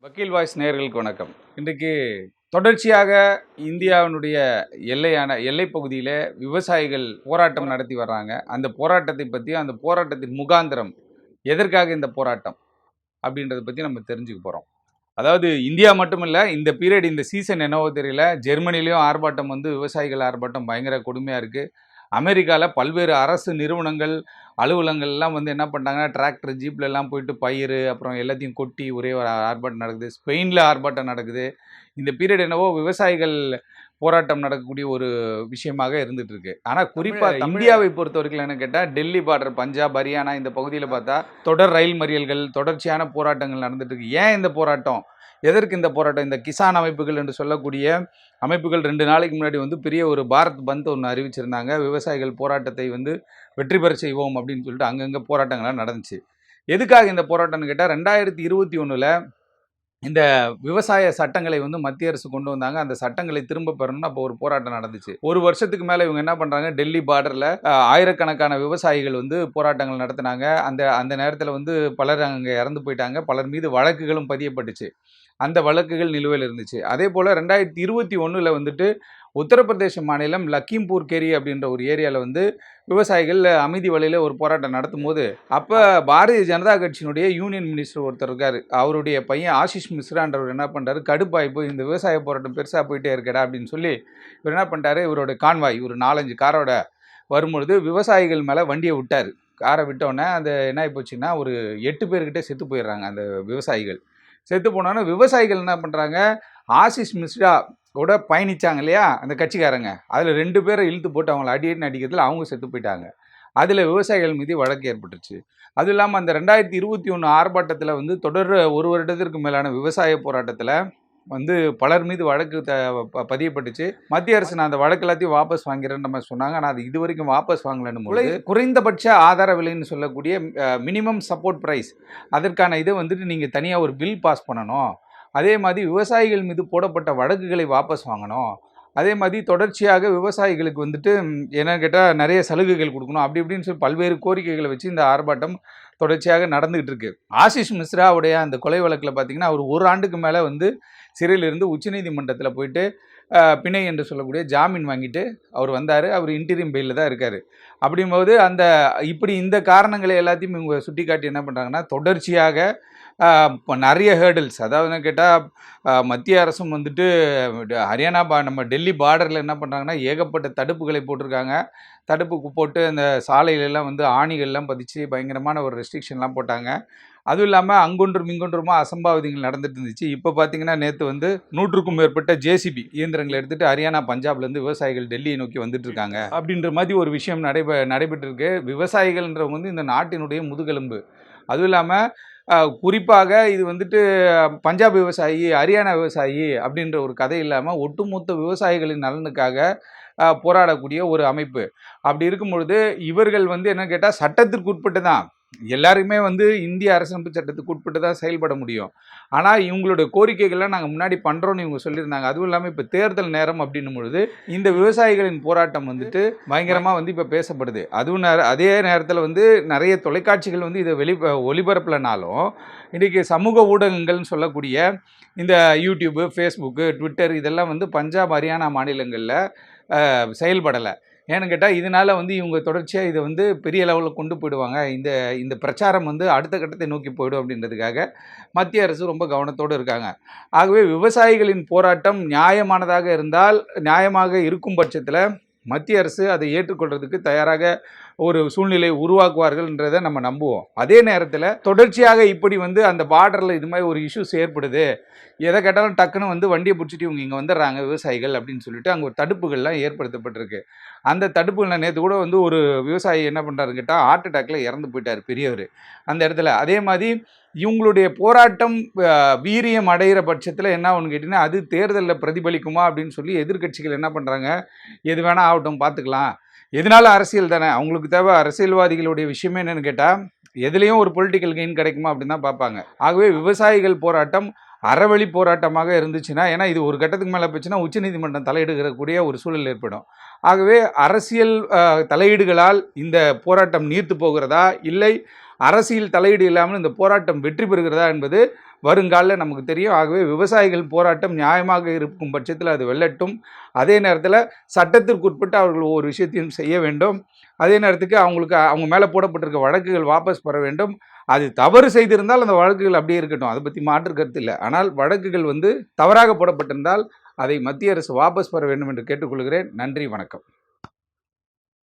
வக்கீல் வாய்ஸ் நேயர்களுக்கு வணக்கம். இன்றைக்கு தொடர்ச்சியாக இந்தியாவினுடைய எல்லைப் பகுதியில் விவசாயிகள் போராட்டம் நடத்தி வர்றாங்க. அந்த போராட்டத்தை பற்றியும் அந்த போராட்டத்தின் முகாந்திரம் எதற்காக இந்த போராட்டம் அப்படின்றத பற்றி நம்ம தெரிஞ்சுக்க போகிறோம். அதாவது இந்தியா மட்டும் இல்லை, இந்த பீரியட் இந்த சீசன் என்னவோ தெரியல, ஜெர்மனிலையும் ஆர்ப்பாட்டம் விவசாயிகள் ஆர்ப்பாட்டம் பயங்கர கொடுமையாக இருக்குது. அமெரிக்காவில் பல்வேறு அரசு நிறுவனங்கள் அலுவலங்கள்லாம் என்ன பண்ணிட்டாங்கன்னா டிராக்டர் ஜீப்லெலாம் போயிட்டு பயிர் அப்புறம் எல்லாத்தையும் கொட்டி ஒரே ஒரு ஆர்ப்பாட்டம் நடக்குது. ஸ்பெயினில் ஆர்ப்பாட்டம் நடக்குது. இந்த பீரியட் என்னவோ விவசாயிகள் போராட்டம் நடக்கக்கூடிய ஒரு விஷயமாக இருந்துட்டு இருக்கு. ஆனால் குறிப்பாக இந்தியாவை பொறுத்த வரைக்கும் என்ன கேட்டால், டெல்லி பார்டர், பஞ்சாப், ஹரியானா இந்த பகுதியில் பார்த்தா தொடர் ரயில் மறியல்கள், தொடர்ச்சியான போராட்டங்கள் நடந்துட்டு இருக்கு. ஏன் இந்த போராட்டம்? எதற்கு இந்த போராட்டம்? இந்த கிசான் அமைப்புகள் என்று சொல்லக்கூடிய அமைப்புகள் 2 நாளைக்கு முன்னாடி பெரிய ஒரு பாரத் பந்த் ஒன்று அறிவிச்சிருந்தாங்க. விவசாயிகள் போராட்டத்தை வெற்றி பெற செய்வோம் அப்படின்னு சொல்லிட்டு அங்கங்கே போராட்டங்கள்லாம் நடந்துச்சு. எதுக்காக இந்த போராட்டம்னு கேட்டால், 2021 இந்த விவசாய சட்டங்களை மத்திய அரசு கொண்டு வந்தாங்க. அந்த சட்டங்களை திரும்ப பெறணும்னு அப்போ ஒரு போராட்டம் நடந்துச்சு. ஒரு வருஷத்துக்கு மேலே இவங்க என்ன பண்ணுறாங்க, டெல்லி பார்டரில் ஆயிரக்கணக்கான விவசாயிகள் போராட்டங்கள் நடத்தினாங்க. அந்த நேரத்தில் பலர் அங்கே இறந்து போயிட்டாங்க. பலர் மீது வழக்குகளும் பதியப்பட்டுச்சு. அந்த வழக்குகள் நிலுவையில் இருந்துச்சு. அதே போல் 2021 உத்தரப்பிரதேச மாநிலம் லக்கிம்பூர் கேரி அப்படின்ற ஒரு ஏரியாவில் விவசாயிகள் அமைதி வழியில் ஒரு போராட்டம் நடத்தும் போது, அப்போ பாரதிய ஜனதா கட்சியினுடைய யூனியன் மினிஸ்டர் ஒருத்தர் இருக்கார். அவருடைய பையன் ஆஷிஷ் மிஸ்ரான்றவர் என்ன பண்ணுறாரு, கடுப்பாகி போய் இந்த விவசாய போராட்டம் பெருசாக போயிட்டே இருக்கடா அப்படின்னு சொல்லி இவர் என்ன பண்ணிட்டாரு, இவரோட கான்வாய் ஒரு 4-5 காரோட வரும்பொழுது விவசாயிகள் மேலே வண்டியை விட்டார். காரை விட்டோன்னே அந்த என்ன ஆகி போச்சுன்னா, ஒரு 8 பேர்கிட்ட செத்து போயிடுறாங்க. அந்த விவசாயிகள் செத்து போனோன்னா விவசாயிகள் என்ன பண்ணுறாங்க, ஆஷிஷ் மிஸ்ரா கூட பயணித்தாங்க இல்லையா அந்த கட்சிக்காரங்க, அதில் 2 பேரை இழுத்து போட்டு அவங்கள அடிக்கிறதுல அவங்க செத்து போயிட்டாங்க. அதில் விவசாயிகள் மீது வழக்கு ஏற்பட்டுச்சு. அதுவும் இல்லாமல் அந்த 2021 ஆர்ப்பாட்டத்தில் தொடர் 1 வருடத்திற்கு மேலான விவசாய போராட்டத்தில் பலர் மீது வழக்கு பதியப்பட்டுச்சு. மத்திய அரசு நான் அந்த வழக்கு எல்லாத்தையும் வாபஸ் வாங்கிறேன்னு நம்ம சொன்னாங்க. ஆனால் அது இது வரைக்கும் வாபஸ் வாங்கலன்னு போது குறைந்தபட்ச ஆதார விலைன்னு சொல்லக்கூடிய மினிமம் சப்போர்ட் ப்ரைஸ், அதற்கான இதை நீங்கள் தனியாக ஒரு பில் பாஸ் பண்ணணும். அதே மாதிரி விவசாயிகள் மீது போடப்பட்ட வழக்குகளை வாபஸ் வாங்கணும். அதே மாதிரி தொடர்ச்சியாக விவசாயிகளுக்கு என்னன்னு கேட்டால் நிறைய சலுகைகள் கொடுக்கணும். அப்படி இப்படின்னு சொல்லி பல்வேறு கோரிக்கைகளை வச்சு இந்த ஆர்ப்பாட்டம் தொடர்ச்சியாக நடந்துகிட்டு இருக்கு. ஆஷிஷ் மிஸ்ராவுடைய அந்த கொலை வழக்கில் பார்த்தீங்கன்னா, அவர் 1 ஆண்டுக்கு மேலே சிறையிலிருந்து உச்சநீதிமன்றத்தில் போயிட்டு பிணை என்று சொல்லக்கூடிய ஜாமீன் வாங்கிட்டு அவர் வந்தார். அவர் இன்டீரியம் பெயிலில் தான் இருக்கார். அப்படிங்கும்போது இப்படி இந்த காரணங்களை எல்லாத்தையும் இவங்க சுட்டி காட்டி என்ன பண்ணுறாங்கன்னா, தொடர்ச்சியாக இப்போ நிறைய ஹேர்டில்ஸ், அதாவது கேட்டால் மத்திய அரசும் ஹரியானா நம்ம டெல்லி பார்டரில் என்ன பண்ணுறாங்கன்னா, ஏகப்பட்ட தடுப்புகளை போட்டிருக்காங்க. தடுப்புக்கு போட்டு அந்த சாலையிலெல்லாம் ஆணிகள்லாம் பதிச்சு பயங்கரமான ஒரு ரெஸ்ட்ரிக்ஷன்லாம் போட்டாங்க. அதுவும் இல்லாமல் அங்கொன்றும் இங்கொன்றுமா அசம்பாவிதங்கள் நடந்துட்டு இருந்துச்சு. இப்போ பார்த்தீங்கன்னா, நேற்று 100க்கும் மேற்பட்ட ஜேசிபி இயந்திரங்களை எடுத்துகிட்டு ஹரியானா, பஞ்சாப்லேருந்து விவசாயிகள் டெல்லியை நோக்கி வந்துட்டு இருக்காங்க அப்படின்ற மாதிரி ஒரு விஷயம் நடைபெற்றிருக்கு. விவசாயிகள்ன்றவங்க இந்த நாட்டினுடைய முதுகெலும்பு. அதுவும் இல்லாமல் குறிப்பாக இது பஞ்சாப் விவசாயி, ஹரியானா விவசாயி அப்படின்ற ஒரு கதை இல்லாமல் ஒட்டுமொத்த விவசாயிகளின் நலனுக்காக போராடக்கூடிய ஒரு அமைப்பு. அப்படி இருக்கும் பொழுது இவர்கள் என்ன கேட்டால் சட்டத்திற்கு உட்பட்டு தான், எல்லாருமே இந்திய அரசமைப்பு சட்டத்துக்கு உட்பட்டு தான் செயல்பட முடியும். ஆனால் இவங்களுடைய கோரிக்கைகள்லாம் நாங்கள் முன்னாடி பண்ணுறோன்னு இவங்க சொல்லியிருந்தாங்க. அதுவும் இல்லாமல் இப்போ தேர்தல் நேரம் அப்படின்னும் பொழுது இந்த விவசாயிகளின் போராட்டம் பயங்கரமாக இப்போ பேசப்படுது. அதுவும் அதே நேரத்தில் நிறைய தொலைக்காட்சிகள் இதை ஒளிபரப்பலனாலும் இன்றைக்கி சமூக ஊடகங்கள்னு சொல்லக்கூடிய இந்த யூடியூப்பு, ஃபேஸ்புக்கு, ட்விட்டர் இதெல்லாம் பஞ்சாப், ஹரியானா மாநிலங்களில் செயல்படலை. ஏன்னு கேட்டால் இதனால் இவங்க தொடர்ச்சியாக இதை பெரிய லெவலில் கொண்டு போயிடுவாங்க, இந்த பிரச்சாரம் அடுத்த கட்டத்தை நோக்கி போயிடும் அப்படின்றதுக்காக மத்திய அரசு ரொம்ப கவனத்தோடு இருக்காங்க. ஆகவே விவசாயிகளின் போராட்டம் நியாயமானதாக இருந்தால், நியாயமாக இருக்கும் பட்சத்தில் மத்திய அரசு அதை ஏற்றுக்கொள்கிறதுக்கு தயாராக ஒரு சூழ்நிலை உருவாக்குவார்கள்ன்றதை நம்ம நம்புவோம். அதே நேரத்தில் தொடர்ச்சியாக இப்படி அந்த பார்டரில் இது மாதிரி ஒரு இஷ்யூஸ் ஏற்படுது, எதை கேட்டாலும் டக்குன்னு வண்டியை பிடிச்சிட்டு இவங்க இங்கே வந்துடுறாங்க விவசாயிகள் அப்படின்னு சொல்லிட்டு அங்கே ஒரு தடுப்புகள்லாம் ஏற்படுத்தப்பட்டிருக்கு. அந்த தடுப்புகள் நேற்று கூட ஒரு விவசாயி என்ன பண்ணுறாருன்னு கேட்டால் ஹார்ட் அட்டாக்ல இறந்து போயிட்டார் பெரியவர் அந்த இடத்துல. அதே மாதிரி இவங்களுடைய போராட்டம் வீரியம் அடைகிற பட்சத்தில் என்ன ஒன்று கேட்டிங்கன்னா, அது தேர்தலில் பிரதிபலிக்குமா அப்படின்னு சொல்லி எதிர்கட்சிகள் என்ன பண்ணுறாங்க, எது வேணால் ஆகட்டும் பார்த்துக்கலாம், எதனால அரசியல் தானே, அவங்களுக்கு தேவை அரசியல்வாதிகளுடைய விஷயமே என்னென்னு கேட்டால் எதுலேயும் ஒரு பொலிட்டிக்கல் கெயின் கிடைக்குமா அப்படின்னு தான் பார்ப்பாங்க. ஆகவே விவசாயிகள் போராட்டம் அறவழி போராட்டமாக இருந்துச்சுன்னா, ஏன்னா இது ஒரு கட்டத்துக்கு மேலே போச்சுன்னா உச்சநீதிமன்றம் தலையிடுகிறக்கூடிய ஒரு சூழல் ஏற்படும். ஆகவே அரசியல் தலையீடுகளால் இந்த போராட்டம் நீர்த்து போகிறதா, இல்லை அரசியல் தலையீடு இல்லாமல் இந்த போராட்டம் வெற்றி பெறுகிறதா என்பது வருங்காலில் நமக்கு தெரியும். ஆகவே விவசாயிகள் போராட்டம் நியாயமாக இருக்கும் பட்சத்தில் அது வெல்லட்டும். அதே நேரத்தில் சட்டத்திற்குட்பட்டு அவர்கள் ஒவ்வொரு விஷயத்தையும் செய்ய வேண்டும். அதே நேரத்துக்கு அவங்க மேலே போடப்பட்டிருக்க வழக்குகள் வாபஸ் பெற வேண்டும். அது தவறு செய்திருந்தால் அந்த வழக்குகள் அப்படியே இருக்கட்டும், அதை பற்றி மாற்று கருத்து இல்லை. ஆனால் வழக்குகள் தவறாக போடப்பட்டிருந்தால் அதை மத்திய அரசு வாபஸ் பெற வேண்டும் என்று கேட்டுக்கொள்கிறேன். நன்றி, வணக்கம்.